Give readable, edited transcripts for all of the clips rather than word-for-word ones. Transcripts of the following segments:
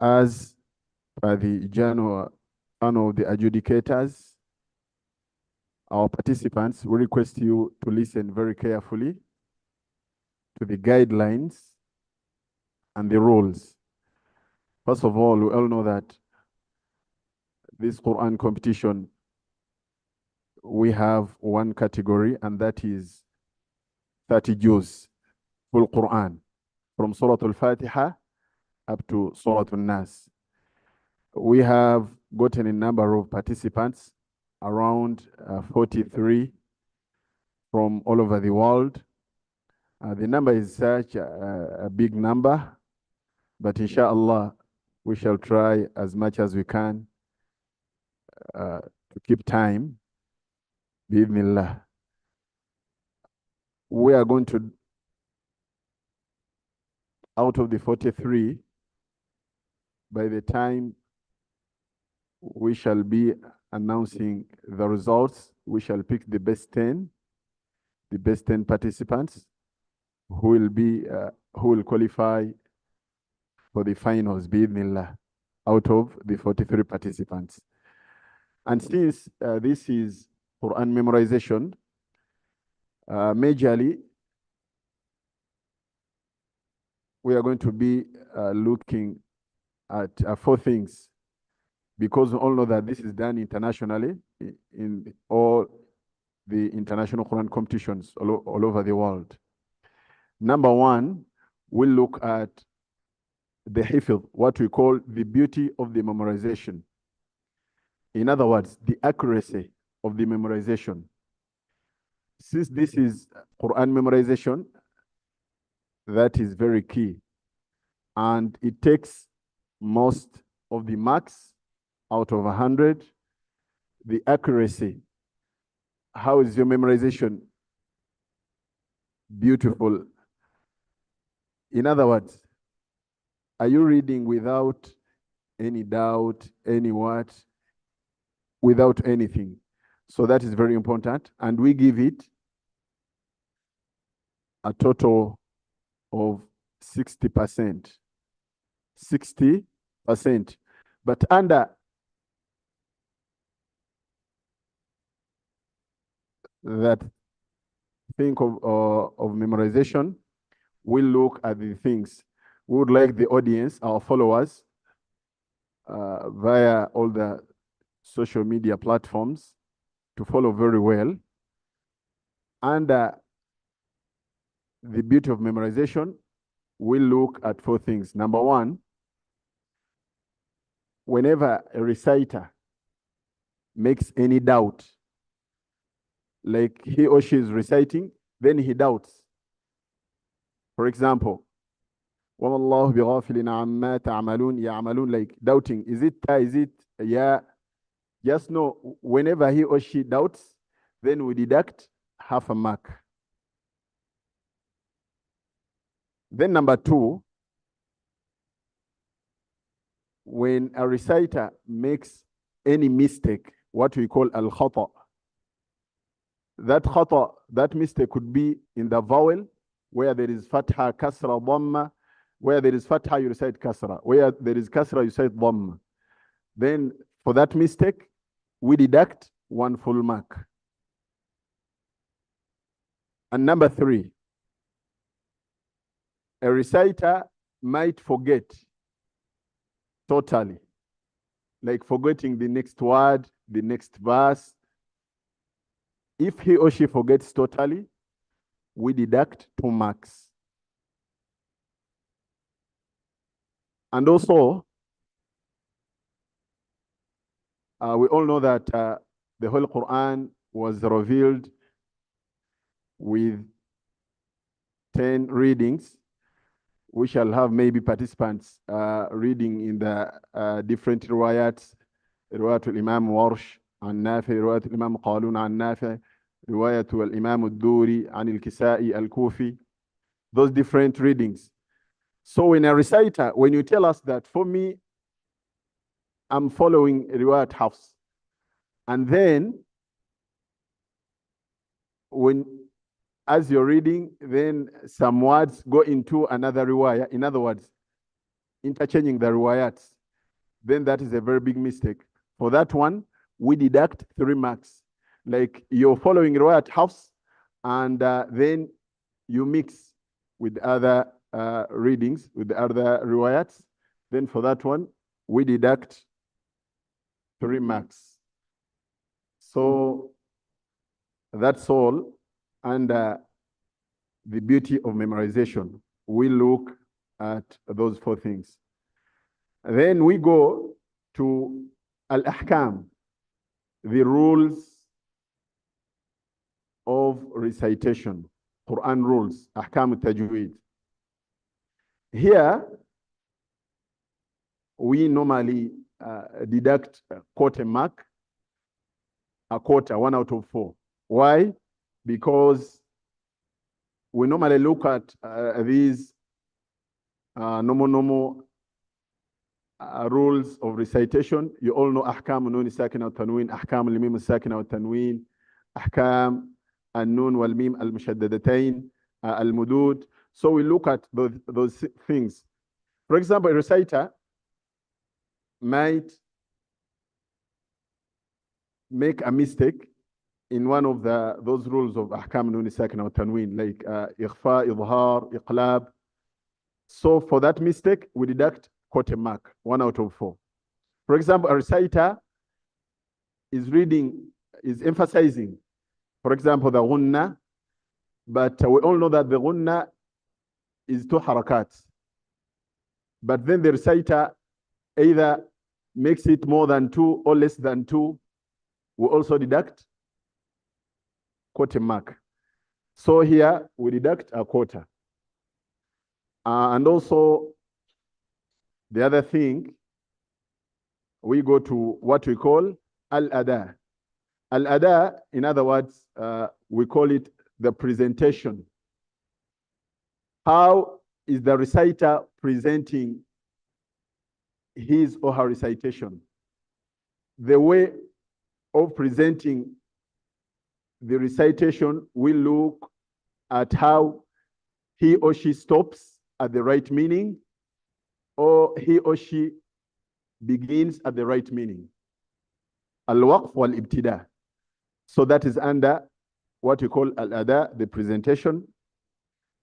As per the journal of the adjudicators, our participants, we request you to listen very carefully to the guidelines and the rules. First of all, we all know that this Quran competition, we have one category, and that is 30 juz, full Quran, from Surah Al-Fatiha up to Surah Al-Nas. We have gotten a number of participants, around 43 from all over the world. The number is such a big number, but inshallah, we shall try as much as we can to keep time. Bismillah. We are going to, out of the 43, by the time we shall be announcing the results, we shall pick the best 10 participants who will qualify for the finals, bi'idhnillah, out of the 43 participants. And since this is Quran memorization, majorly, we are going to be looking at 4 things, because we all know that this is done internationally in all the international Quran competitions all over the world. Number 1, we'll look at the hifz, what we call the beauty of the memorization. In other words, the accuracy of the memorization. Since this is Quran memorization, that is very key. And it takes most of the marks out of 100. The accuracy. How is your memorization beautiful? In other words, are you reading without any doubt, any what, without anything? So that is very important. And we give it a total of 60%. 60%. But under that think of memorization, we'll look at the things. We would like the audience, our followers, via all the social media platforms, to follow very well. Under the beauty of memorization, we'll look at 4 things. Number 1, whenever a reciter makes any doubt, like he or she is reciting, then he doubts. For example, وَمَا اللَّهُ بِغَافِلٍ عَمَّا تَعْمَلُونَ يَعْمَلُونَ, like doubting, is it ta, is it ya? Just know, whenever he or she doubts, then we deduct half a mark. Then number 2, when a reciter makes any mistake, what we call al-khata, that mistake could be in the vowel, where there is fatha, kasra, dhamma. Where there is fatha, you recite kasra. Where there is kasra, you recite dhamma. Then for that mistake, we deduct 1 full mark. And number 3, a reciter might forget totally, like forgetting the next word, the next verse. If he or she forgets totally, we deduct 2 marks. And also, we all know that the whole Quran was revealed with 10 readings. We shall have maybe participants reading in the different riwayats, riwayat al-Imam Warsh an Nafi, riwayat al-Imam Qalun an Nafi, riwayat al-Imam al-Duri an al-Kisa'i al-Kufi, those different readings. So when a reciter, when you tell us that, for me, I'm following riwayat Hafs, and then as you're reading, then some words go into another riwayah. In other words, interchanging the riwayats, then that is a very big mistake. For that one, we deduct 3 marks. Like you're following riwayat Hafs, and then you mix with other readings, with the other riwayats. Then for that one, we deduct 3 marks. So that's all. And the beauty of memorization, we look at those 4 things. Then we go to al-ahkam, the rules of recitation, Qur'an rules, ahkam al-tajweed. Here, we normally deduct a quarter mark, a quarter, 1 out of 4. Why? Because we normally look at these normal rules of recitation. You all know ahkam nun sakin al tanween, ahkam al mim sakin al tanween, ahkam al nun wal mim al mushaddadatain, al mudud. So we look at those things. For example, a reciter might make a mistake in one of those rules of ahkam nun sakin al tanween, like ikhfa, idhar, iqlab. So for that mistake, we deduct quarter mark, 1 out of 4. For example, a reciter is emphasizing, for example, the ghunna, but we all know that the ghunna is 2 harakat. But then the reciter either makes it more than 2 or less than 2, we also deduct quarter mark. So here we deduct a quarter. And also the other thing, we go to what we call al-ada. Al-ada, in other words, we call it the presentation. How is the reciter presenting his or her recitation? The way of presenting the recitation, we look at how he or she stops at the right meaning, or he or she begins at the right meaning. Al-waqf wal-ibtida. So that is under what we call al-ada, the presentation.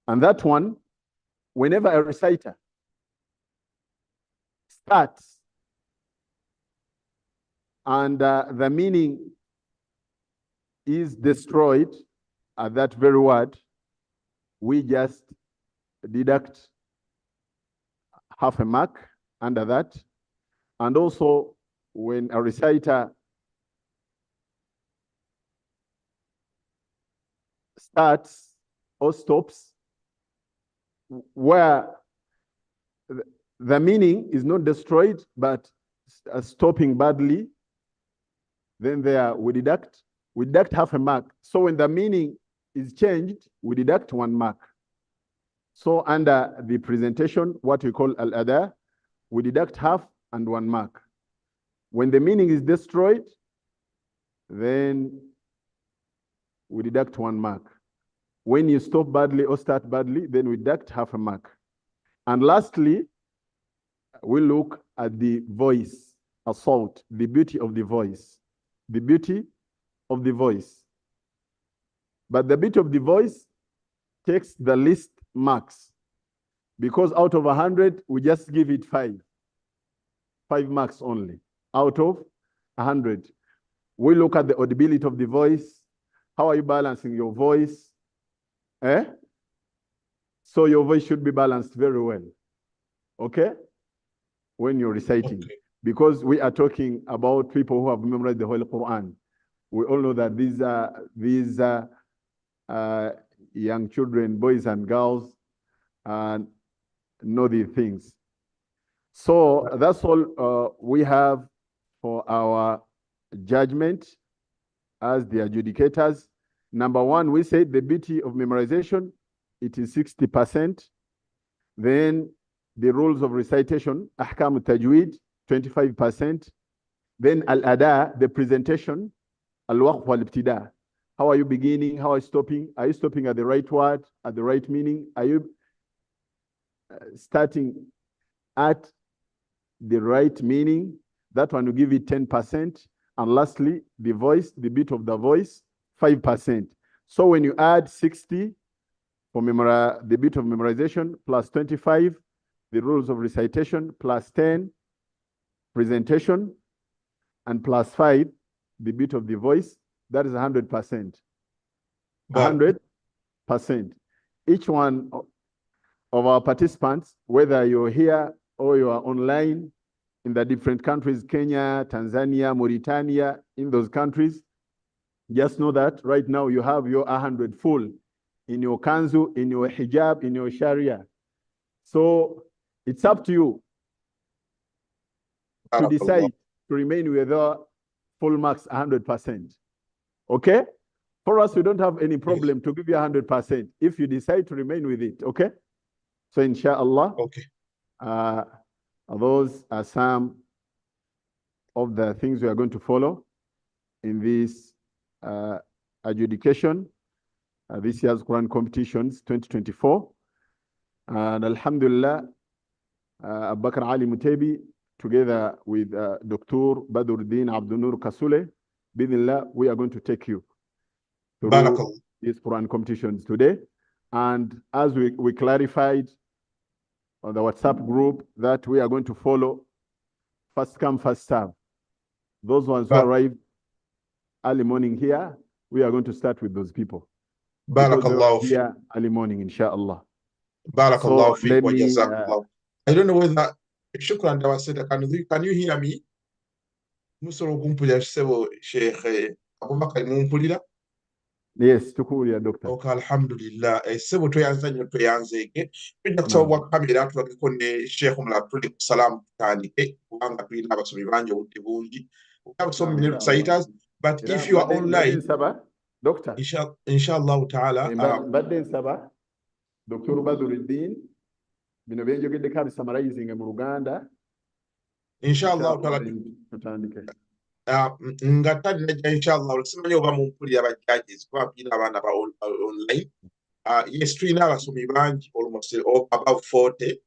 And that one, whenever a reciter starts and the meaning is destroyed at that very word, we just deduct half a mark under that. And also when a reciter starts or stops where the meaning is not destroyed but stopping badly, then there we deduct half a mark. So when the meaning is changed, we deduct 1 mark. So under the presentation, what we call al-ada, we deduct half and 1 mark. When the meaning is destroyed, then we deduct 1 mark. When you stop badly or start badly, then we deduct half a mark. And lastly, we look at the voice, assault, the beauty of the voice. The beauty of the voice. But the beauty of the voice takes the least marks, because out of 100 we just give it 5 marks only out of 100. We look at the audibility of the voice. How are you balancing your voice? So your voice should be balanced very well, okay, when you're reciting. Okay. Because we are talking about people who have memorized the Holy Qur'an. We all know that these young children, boys and girls, know these things. So that's all we have for our judgment as the adjudicators. Number 1, we said the beauty of memorization, it is 60%. Then the rules of recitation, ahkam al-tajweed, 25%. Then al-ada, the presentation, al-waqf wal-ibtida. How are you beginning? How are you stopping? Are you stopping at the right word, at the right meaning? Are you starting at the right meaning, that one will give it 10%. And lastly, the voice, the beat of the voice, 5%. So when you add 60 for the beat of memorization, plus 25, the rules of recitation, plus 10, presentation, and plus 5, the beat of the voice, that is 100%. 100%. Each one of our participants, whether you're here or you are online in the different countries, Kenya, Tanzania, Mauritania, in those countries, just know that right now you have your 100 full in your kanzu, in your hijab, in your sharia. So it's up to you to decide to remain with your full marks 100%. Okay? For us, we don't have any problem to give you 100% if you decide to remain with it. Okay? So inshallah, okay. Those are some of the things we are going to follow in this adjudication, this year's Quran competitions 2024. And Alhamdulillah, Bakr Ali Mutebi, together with Dr. Badruddin Abdunur Kasule, Bismillah, we are going to take you through these Quran competitions today. And as we clarified on the WhatsApp group, that we are going to follow first come, first serve. Those ones who arrive early morning here, we are going to start with those people. Barakallahu here early morning, inshallah. Barakallahu fi wa jazakallah. I don't know whether Shukran Dawaseda, can you hear me? Musoro kumpulira sebo Sheikh Abubakar mumpulira? Yes, tukulia doctor. Okay, alhamdulillah. Sebo toyanza nyo toyanzeke. Tujja kusaba kamera tulabiko ne Sheikh Mulatuli salam tandike kubanga tulina abasomi bangi obudde bungi. Abasomi ne reciters, but if you are online, doctor, inshallah ta'ala, badden saba Dr. Badruddin bino byenjogedde kabi summarizing mu Luganda, inshallah ta'ala tutandike. Nga tanajja inshallah simanyi oba mumpulira aba judges kuba mpina abaana ba online. Yes, tulina abasomi bangi, almost above 40.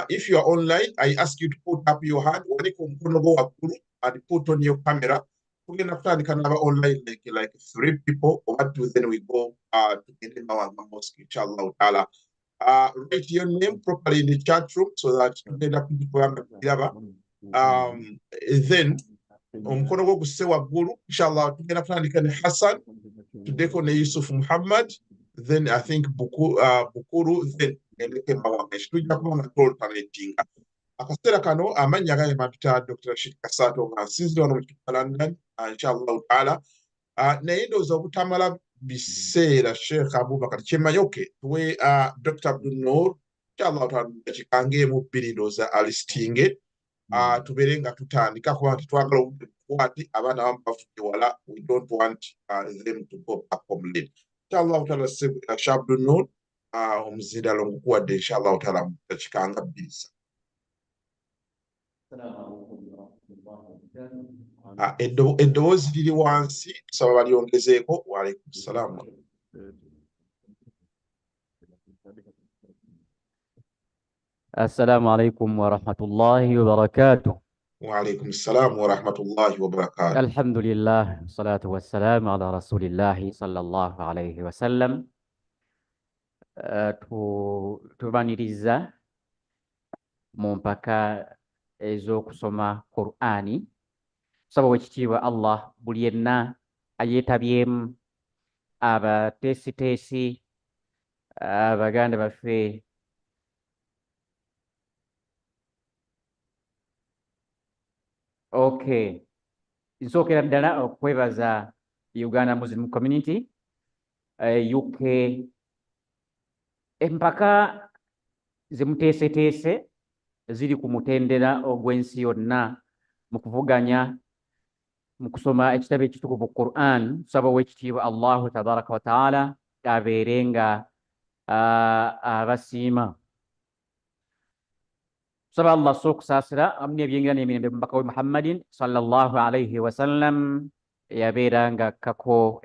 If you are online, I ask you to put up your hand, wanika omukono gwo waggulu, and put on your camera. Tugenda kutandika n'aba online like 3 people, or then we go to the mosque, inshallah ta'ala. Write your name properly in the chat room so that then omukono gwo gusse waggulu, inshallah tugenda kutandika ne Hassan, tudeko ne Yusuf Muhammad, then I think Bukuru, then eleke Mawamesh. Tujja kuba nga alternatinga. Akaseera kano amannya gale mapita Dr. Rashid Kasato nga nsinzira wano mu London, inshallah ta'ala. Naye ndowooza obutamala biseera Sheikh Abubakar kyemmanyi tuwe Dr. Abdul Noor, inshallah ta'ala dakika ng'emu bbiri ndowooza alistinge. Tubeere nga tutandika kuba tetwagala obukwati abaana abamu bafudde wala, we don't want them to go back home late. Inshallah ta'ala Sheikh Abdul Noor omuzindalo ngukuwadde inshallah ta'ala mu dakika nga bbiri. Eddoboozi liri wansi, tusaba balyongezeeko. Wa alaikum salaam. Assalamu alaikum wa rahmatullahi wa barakatuh. Wa alaikum salam wa rahmatullahi wa barakatuh. Alhamdulillah, salatu wassalamu ala rasulillahi sallallahu alayhi wa sallam. Tubaniriza mu mpaka ez'okusoma Qur'ani. Tusaba Oweekitiibwa Allah buli yenna ayeetabyemu, abateesiteesi, Abaganda baffe, okay, nsookera ddala okwebaza Uganda Muslim Community, UK, empaka zemuteeseteese ziri ku mutendera ogw'ensi yonna mu kuvuganya mu kusoma ekitabo ekitukuvu Qur'an. Tusaba Oweekitiibwa Allahu tabaraka wa taala abeerenga abasiima. Tusaba Allah sokusaasira amu n'ebyengira n'emirembe mu mbaka we Muhammadin sallallahu alayhi wa sallam, yabeeranga kako